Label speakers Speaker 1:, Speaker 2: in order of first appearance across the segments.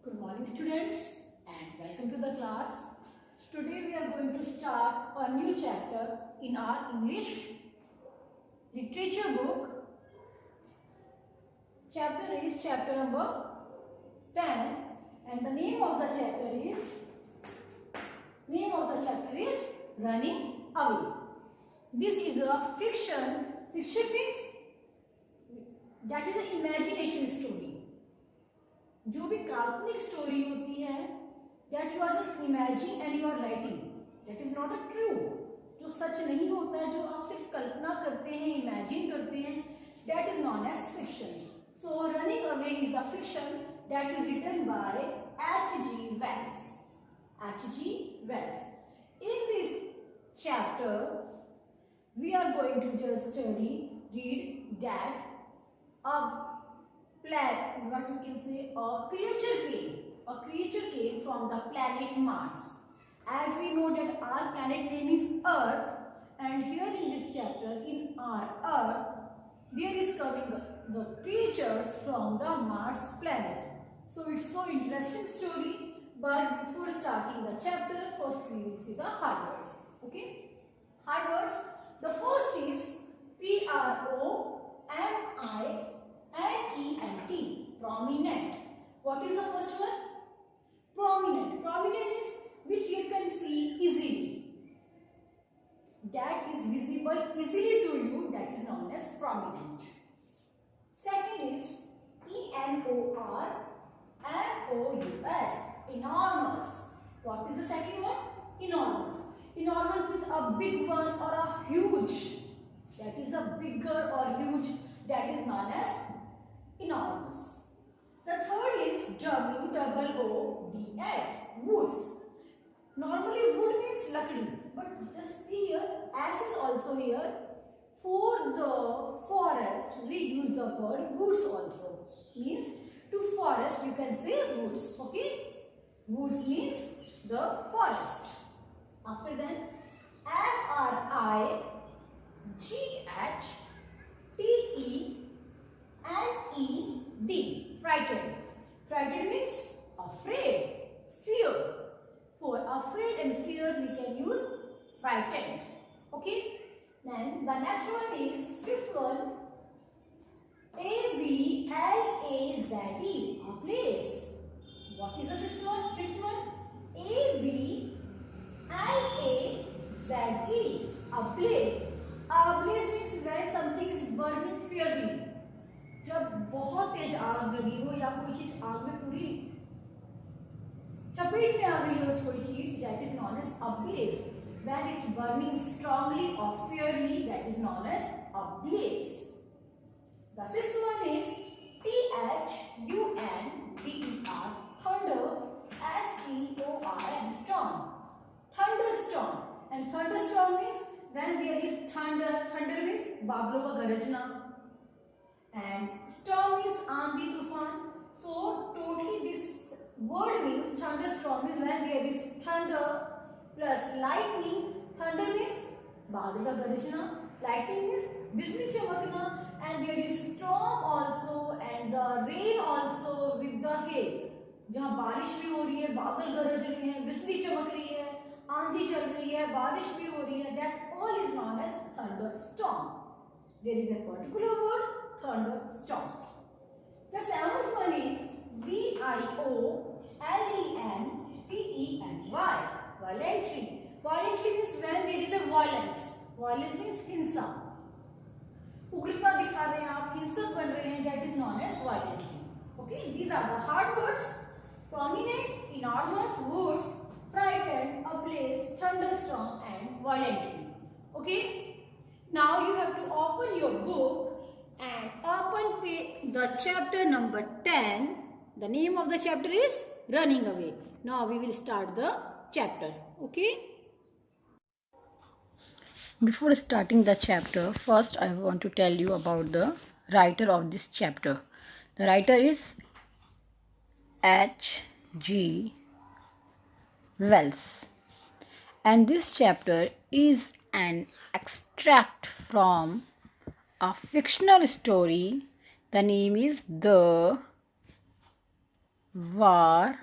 Speaker 1: Good morning students and welcome to the class. Today we are going to start a new chapter in our English literature book. Chapter is chapter number 10 and the name of the chapter is Running Away. This is a fiction. Fiction means that is an imagination story. जो भी काल्पनिक story होती है that you are just imagining and you are writing, that is not a true. जो सच नहीं होता है, जो आप सिर्फ कल्पना करते हैं, इमेजिन करते हैं, that is known as fiction. So Running Away is a fiction that is written by H.G. Wells. H.G. Wells. In this chapter we are going to just read that what we can say, a creature came from the planet Mars. As we know that our planet name is Earth, and here in this chapter, in our Earth, there is coming the creatures from the Mars planet. So it's so interesting story. But before starting the chapter, first we will see the hard words. Okay, hard words. The first is Prominent. Prominent. What is the first one? Prominent. Prominent means which you can see easily. That is visible easily to you. That is known as prominent. Second is enormous. Enormous. What is the second one? Enormous. Enormous is a big one or a huge. That is a bigger or huge. That is known as enormous. The third is woods. Woods. Normally wood means lakdi, but just see here, as is also here. For the forest, we use the word woods also. Means to forest you can say woods. Okay? Woods means the forest. After that, frightened. Frightened. Frightened means afraid, fear. For afraid and fear we can use frightened. Okay? Then the next one is fifth one. Ablaze. A place. What is the sixth one? Fifth one. Ablaze. A blaze. A blaze means when something is burning fiercely. जब बहुत तेज आग लगी हो या कोई चीज आग में पूरी चपेट में आ गई हो कोई चीज, that is known as a blaze. When it's burning strongly or fiercely, that is known as a blaze. The sixth one is thunder. Thunder. Storm. Thunderstorm. And thunderstorm means when there is thunder. Thunder means बादलों का गरजना. And storm means आंधी तूफान. So totally this word means thunderstorm is when there is thunder plus lightning. Thunder means बादल का गरजना. Lightning means बिजली चमकना. And there is storm also and the rain also with the hail. जहाँ बारिश भी हो रही है, बादल गरज रहे हैं, बिजली चमक रही है, आंधी चल रही है, बारिश भी हो रही है. That all is known as thunderstorm. There is a particular word, thunderstorm. The seventh one is violently. Violently. Violently means when there is a violence. Violence means हिंसा. उग्रता दिखा रहे हैं आप, हिंसक बन रहे हैं. That is known as violently. Okay, these are the hard words. Prominent, enormous, woods, frightened, ablaze, thunderstorm, and violently. Okay. Now you have to open your book and open the chapter number 10. The name of the chapter is Running Away. Now we will start the chapter. Okay. Before starting the chapter, first I want to tell you about the writer of this chapter. The writer is H.G. Wells. And this chapter is an extract from a fictional story. The name is The War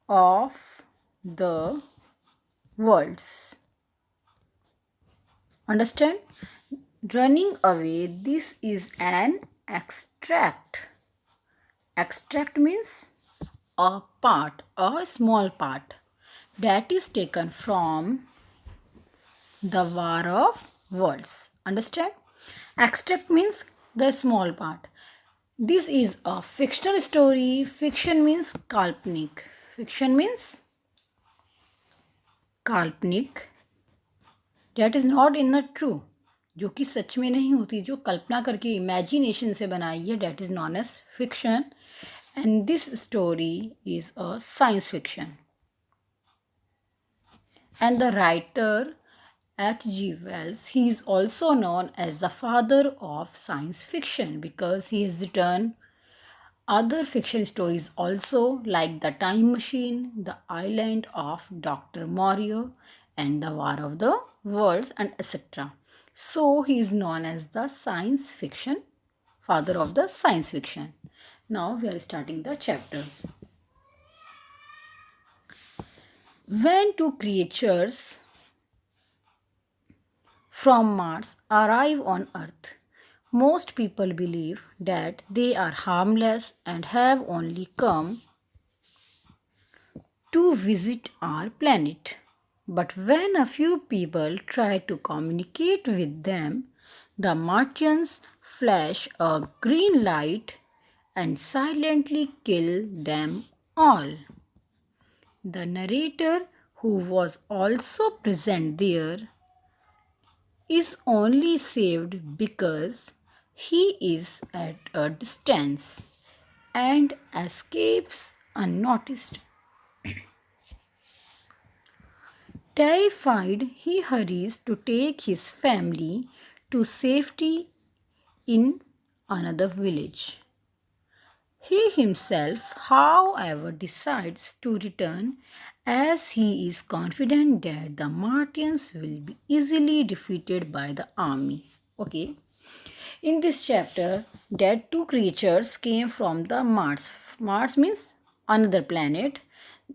Speaker 1: of the Worlds. Understand? Running away, this is an extract. Extract means a part, a small part that is taken from the War of Worlds. Understand? Extract means the small part. This is a fictional story. Fiction means काल्पनिक. Fiction means काल्पनिक. That is not in the true. जो कि सच में नहीं होती, जो कल्पना करके imagination से बनाई है, that is known as fiction. And this story is a science fiction. And the writer H.G. Wells, he is also known as the father of science fiction because he has written other fiction stories also, like The Time Machine, The Island of Dr. Moreau, and The War of the Worlds, and etc. So he is known as the science fiction, father of the science fiction. Now we are starting the chapter. When two creatures from Mars arrive on Earth, most people believe that they are harmless and have only come to visit our planet. But when a few people try to communicate with them, the Martians flash a green light and silently kill them all. The narrator, who was also present there, is only saved because he is at a distance and escapes unnoticed. Terrified, he hurries to take his family to safety in another village. He himself, however, decides to return as he is confident that the Martians will be easily defeated by the army. Okay. In this chapter, that two creatures came from the Mars. Mars means another planet.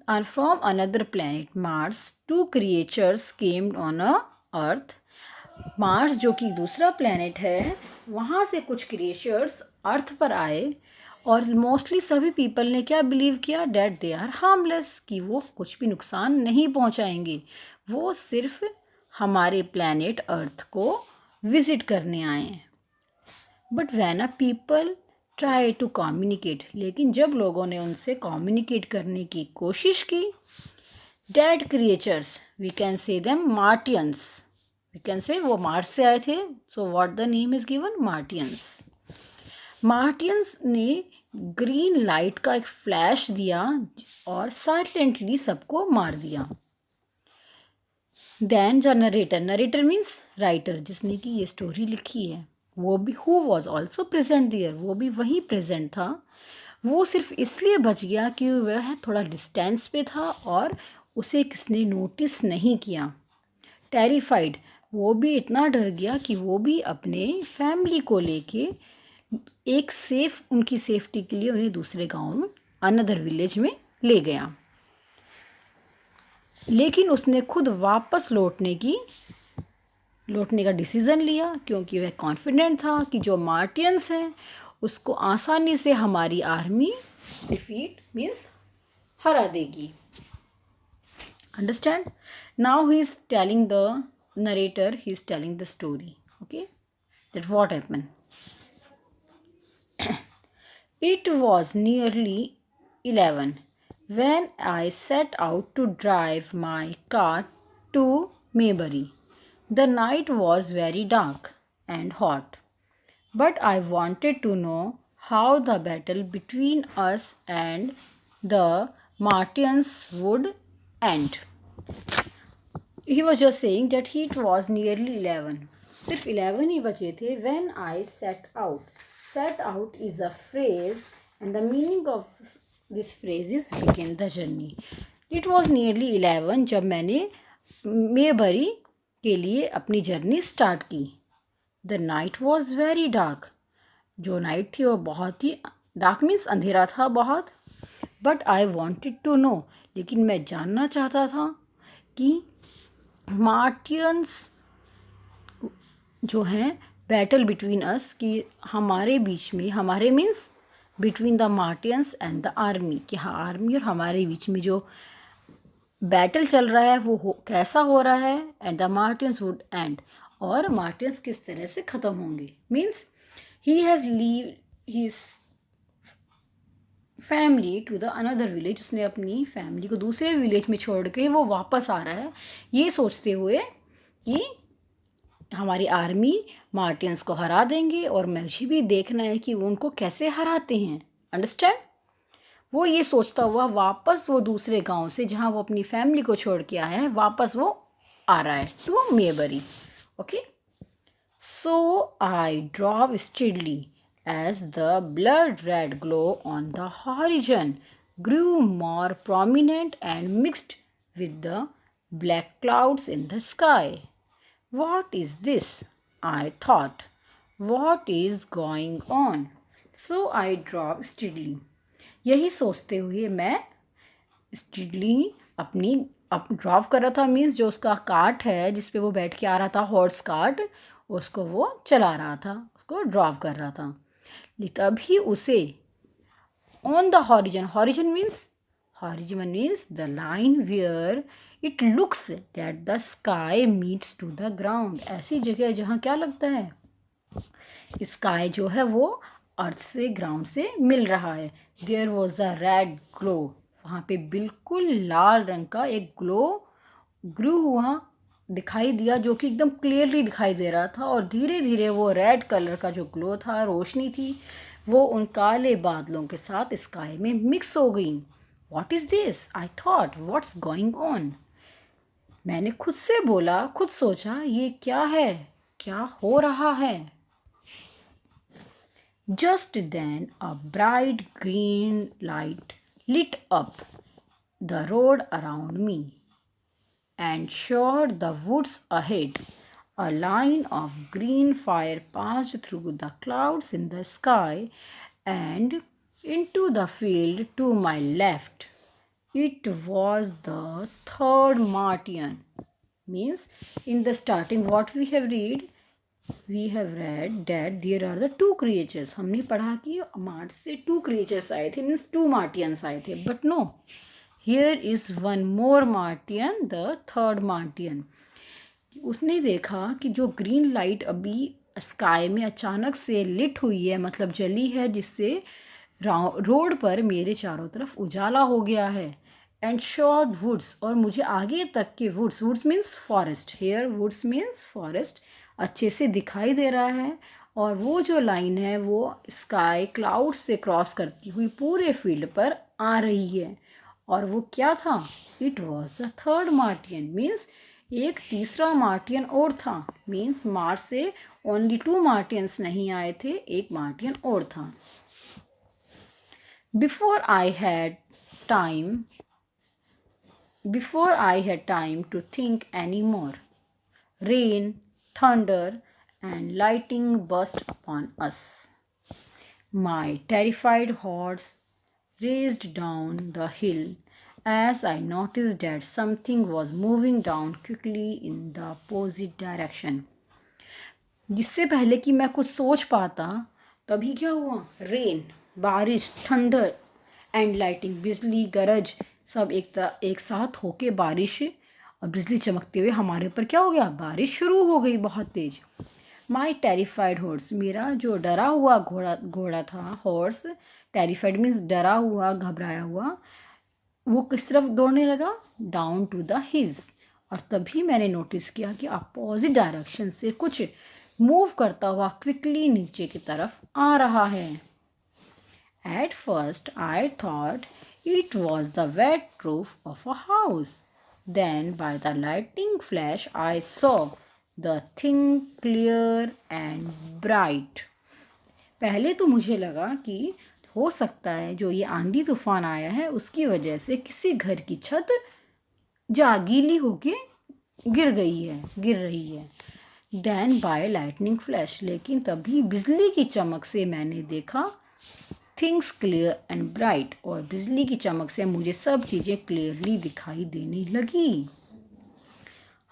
Speaker 1: And from another planet, Mars, two creatures came on a Earth. Mars जो कि दूसरा planet है, वहाँ से कुछ creatures अर्थ पर आए और मोस्टली सभी पीपल ने क्या बिलीव किया, डैट दे आर हार्मलेस, कि वो कुछ भी नुकसान नहीं पहुँचाएंगे, वो सिर्फ हमारे प्लैनेट अर्थ को विजिट करने आए हैं. But when a people try to communicate, लेकिन जब लोगों ने उनसे कम्युनिकेट करने की कोशिश की, that creatures, we can say them Martians, we can say वो मार्स से आए थे, so what the name is given, Martians. Martians ने ग्रीन लाइट का एक फ्लैश दिया और साइलेंटली सबको मार दिया. Then the narrator, narrator means writer, जिसने कि ये स्टोरी लिखी है, वो भी who was also present there, वो भी वहीं प्रेजेंट था. वो सिर्फ इसलिए बच गया कि वह थोड़ा डिस्टेंस पे था और उसे किसने नोटिस नहीं किया. टेरिफाइड, वो भी इतना डर गया कि वो भी अपने फैमिली को लेके एक सेफ, उनकी सेफ्टी के लिए उन्हें दूसरे गांव में, अनदर विलेज में ले गया. लेकिन उसने खुद वापस लौटने का डिसीज़न लिया, क्योंकि वह कॉन्फिडेंट था कि जो मार्टियंस हैं उसको आसानी से हमारी आर्मी डिफीट मीन्स हरा देगी. Understand? Now he is telling the narrator, he is telling the story. Okay, that what happened. It was nearly 11 when I set out to drive my car to Maybury. The night was very dark and hot, but I wanted to know how the battle between us and the Martians would end. He was just saying that it was nearly 11. सिर्फ 11 ही बचे थे. When I set out. Set out is a phrase and the meaning of this phrase is begin the journey. It was nearly 11 जब मैंने मेबरी के लिए अपनी journey start की. The night was very dark. जो नाइट थी वो बहुत ही, डार्क मीन्स अंधेरा था बहुत. But I wanted to know, लेकिन मैं जानना चाहता था कि मार्टियंस जो हैं बैटल बिटवीन अस, कि हमारे बीच में, हमारे means between the Martians and the army, कि हाँ आर्मी और हमारे बीच में जो बैटल चल रहा है वो कैसा हो रहा है, and the Martians would end, और मार्टियंस किस तरह से ख़त्म होंगे। Means he has leave his family to the another village, उसने अपनी फैमिली को दूसरे विलेज में छोड़ के वो वापस आ रहा है, ये सोचते हुए कि हमारी आर्मी मार्टियंस को हरा देंगे और मुझे भी देखना है कि वो उनको कैसे हराते हैं। अंडरस्टैंड? वो ये सोचता हुआ वापस वो दूसरे गांव से, जहां वो अपनी फैमिली को छोड़ के आया है, वापस वो आ रहा है to Maybury. Okay, so I drove steadily as the blood red glow on the horizon grew more prominent and mixed with the black clouds in the sky. What is this? I thought. What is going on? So I drove steadily. यही सोचते हुए मैं steadily अपनी drove कर रहा था, means जो उसका कार्ट है जिस पे वो बैठ के आ रहा था, हॉर्स कार्ट, उसको वो चला रहा था, उसको ड्रॉव कर रहा था। तभी उसे on the horizon, horizon means the line where it looks that the sky meets to the ground, ऐसी जगह जहाँ क्या लगता है, स्काई जो है वो अर्थ से, ग्राउंड से मिल रहा है। There was a red glow, वहाँ पे बिल्कुल लाल रंग का एक ग्रू हुआ दिखाई दिया, जो कि एकदम क्लियरली दिखाई दे रहा था, और धीरे धीरे वो रेड कलर का जो ग्लो था, रोशनी थी, वो उन काले बादलों के साथ स्काई में मिक्स हो गई। What is this? I thought, what's going on? मैंने खुद से बोला, खुद सोचा, ये क्या है, क्या हो रहा है। Just then a bright green light lit up the road around me and showed the woods ahead. A line of green fire passed through the clouds in the sky and into the field to my left. It was the third Martian. Means in the starting what we have read that there are the two creatures. हमने पढ़ा कि Mars से two creatures आए थे, means two Martians आए थे, but no, here is one more Martian, the third Martian. उसने देखा कि जो ग्रीन लाइट अभी स्काई में अचानक से लिट हुई है, मतलब जली है, जिससे रोड पर मेरे चारों तरफ उजाला हो गया है, एंड शॉर्ट वुड्स, और मुझे आगे तक के woods means forest, here woods means forest, अच्छे से दिखाई दे रहा है, और वो जो लाइन है वो स्काई क्लाउड से क्रॉस करती हुई पूरे फील्ड पर आ रही है। और वो क्या था? It was the third Martian, means एक तीसरा मार्टियन और था, मीन्स मार्स से ओनली टू मार्टियंस नहीं आए थे, एक मार्टियन और था। Before I had time to think any more, rain, thunder and lightning burst upon us. My terrified horse raced down the hill as I noticed that something was moving down quickly in the opposite direction. जिससे पहले कि मैं कुछ सोच पाता, तभी क्या हुआ? रेन, बारिश, थंडर एंड लाइटिंग, बिजली, गरज, सब एक साथ होके बारिश और बिजली चमकते हुए हमारे ऊपर क्या हो गया? बारिश शुरू हो गई बहुत तेज। माई टेरिफाइड हॉर्स, मेरा जो डरा हुआ घोड़ा था, हॉर्स, टेरिफाइड मीन्स डरा हुआ, घबराया हुआ, वो किस तरफ दौड़ने लगा? Down to the hills. और तभी मैंने नोटिस किया कि अपोजिट डायरेक्शन से कुछ मूव करता हुआ क्विकली नीचे की तरफ आ रहा है। At first I thought it was the wet roof of a house. Then by the lightning flash I saw the thing clear and bright. पहले तो मुझे लगा कि हो सकता है जो ये आंधी तूफान आया है उसकी वजह से किसी घर की छत गीली होके गिर रही है। Then by lightning flash, लेकिन तभी बिजली की चमक से मैंने देखा थिंग्स क्लियर एंड ब्राइट, और बिजली की चमक से मुझे सब चीज़ें क्लियरली दिखाई देने लगी।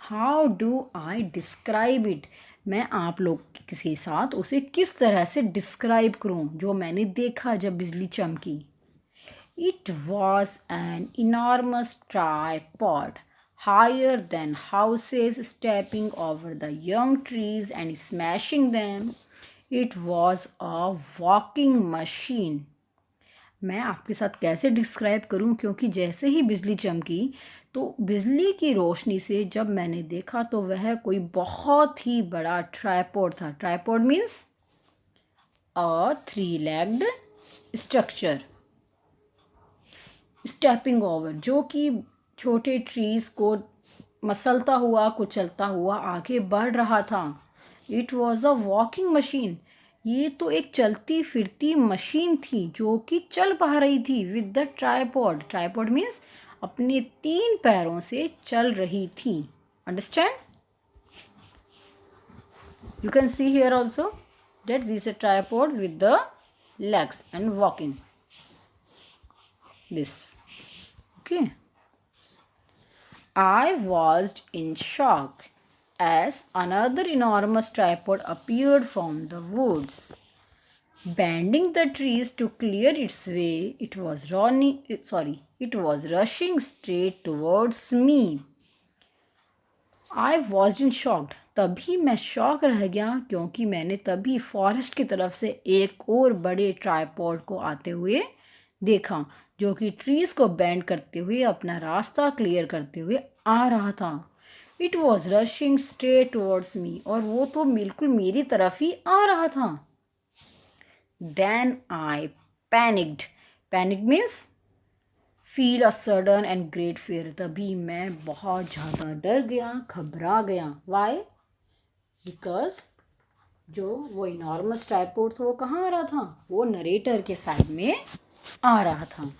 Speaker 1: How do I describe it, मैं आप लोग के साथ उसे किस तरह से डिस्क्राइब करूं जो मैंने देखा जब बिजली चमकी। It was an enormous tripod, higher than houses, stepping over the young trees and smashing them. It was a walking machine. मैं आपके साथ कैसे डिस्क्राइब करूं, क्योंकि जैसे ही बिजली चमकी तो बिजली की रोशनी से जब मैंने देखा तो वह कोई बहुत ही बड़ा ट्राइपॉड था। ट्राइपॉड मीन्स अ 3-legged स्ट्रक्चर। स्टेपिंग ओवर, जो कि छोटे ट्रीज को मसलता हुआ कुचलता हुआ आगे बढ़ रहा था। It was a walking machine, ये तो एक चलती फिरती मशीन थी जो कि चल पा रही थी with the tripod. Tripod means अपने 3 पैरों से चल रही थी। Understand? You can see here also that this a tripod with the legs and walking this. Okay, I was in shock as another enormous tripod appeared from the woods, bending the trees to clear its way. It was rushing straight towards me. I was in shocked, तभी मैं shock रह गया क्योंकि मैंने तभी forest की तरफ से एक और बड़े ट्राइपॉड को आते हुए देखा जो कि ट्रीज को बेंड करते हुए अपना रास्ता क्लियर करते हुए आ रहा था। It was rushing straight towards me, और वो तो बिल्कुल मेरी तरफ ही आ रहा था। Then I panicked. Panic means feel a sudden and great fear, तभी मैं बहुत ज़्यादा डर गया, घबरा गया। वाई? बिकॉज जो वो इनॉर्मस ट्राइपॉड था वो कहाँ आ रहा था? वो नरेटर के साइड में आ रहा था।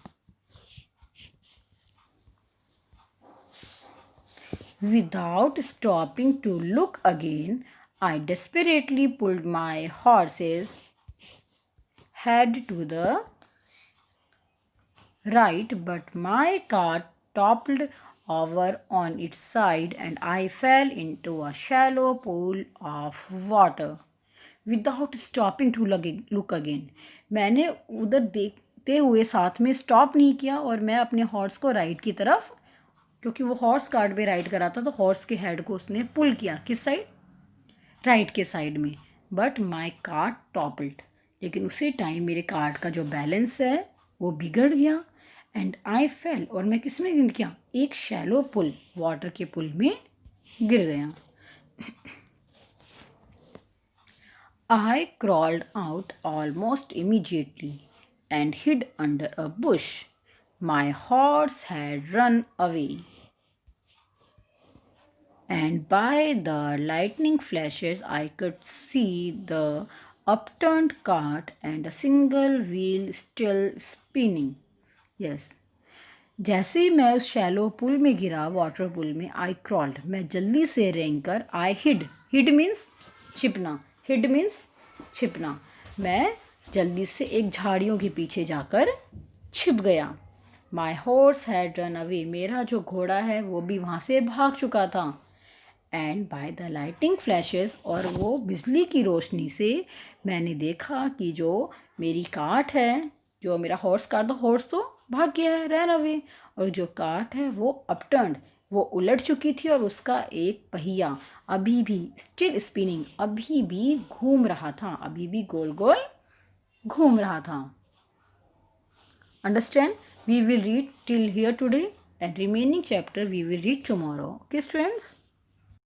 Speaker 1: Without stopping to look again, I desperately pulled my horse's head to the right, but my cart toppled over on its side and I fell into a shallow pool of water. Without stopping to look again, मैंने उधर देखते हुए साथ में stop नहीं किया और मैं अपने हॉर्स को राइट की तरफ, क्योंकि वो हॉर्स कार्ट पे राइड करा था तो हॉर्स के हेड को उसने पुल किया। किस साइड? राइट के साइड में। बट माई कार्ट टॉपल्ड, लेकिन उसी टाइम मेरे कार्ट का जो बैलेंस है वो बिगड़ गया। एंड आई फेल, और मैं किस में गिर गया? एक शैलो पुल, वाटर के पुल में गिर गया। I crawled out almost immediately and hid under a bush. My horse had run away, and by the lightning flashes I could see the upturned cart and a single wheel still spinning. Yes, जैसे ही मैं उस shallow पुल में गिरा, water पुल में, आई crawled, मैं जल्दी से रेंग कर, आई हिड, हिड मीन्स छिपना, हिड मीन्स छिपना, मैं जल्दी से एक झाड़ियों के पीछे जाकर छिप गया। माई हॉर्स हैड रन अवे, मेरा जो घोड़ा है वो भी वहाँ से भाग चुका था। And by the lighting flashes, और वो बिजली की रोशनी से मैंने देखा कि जो मेरी कार्ट है, जो मेरा हॉर्स कार्ट, तो हॉर्स तो भाग गया है, रन अवे, और जो कार्ट है वो अपटर्न्ड, वो उलट चुकी थी और उसका एक पहिया अभी भी स्टिल स्पिनिंग, अभी भी घूम रहा था, अभी भी गोल गोल घूम रहा था। Understand? We will read till here today, and remaining chapter we will read tomorrow. Okay, students?